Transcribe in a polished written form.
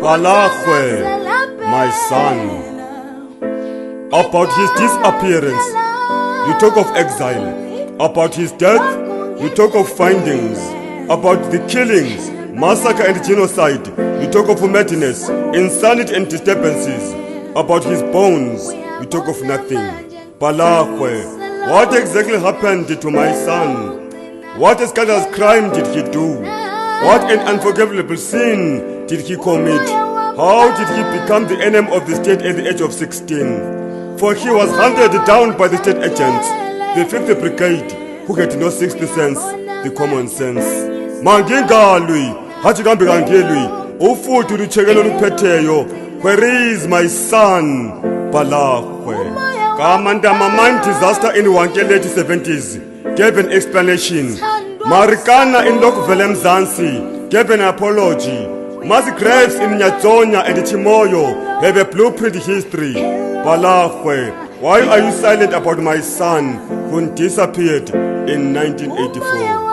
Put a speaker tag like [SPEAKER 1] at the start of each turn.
[SPEAKER 1] Bhalagwe, my son. About his disappearance, you talk of exile. About his death, you talk of findings. About the killings, massacre and genocide, you talk of madness, insanity and disturbances. About his bones, you talk of nothing. Bhalagwe, what exactly happened to my son? What scandalous crime did he do? What an unforgivable sin did he commit? How did he become the enemy of the state at the age of 16? For he was hunted down by the state agents, the 5th Brigade, who had no sixth sense, the common sense. Mangingalui, hachikambe kangelui, ufuthi luchekelo luphetheyo. Where is my son, Bhalagwe? Kamandama mine disaster in Wankele 70s gave an explanation. Marikana in Lokvele Mzansi gave an apology. Mass graves in Nyatsonya and Chimoyo have a blueprint history. Bhalagwe, why are you silent about my son who disappeared in 1984?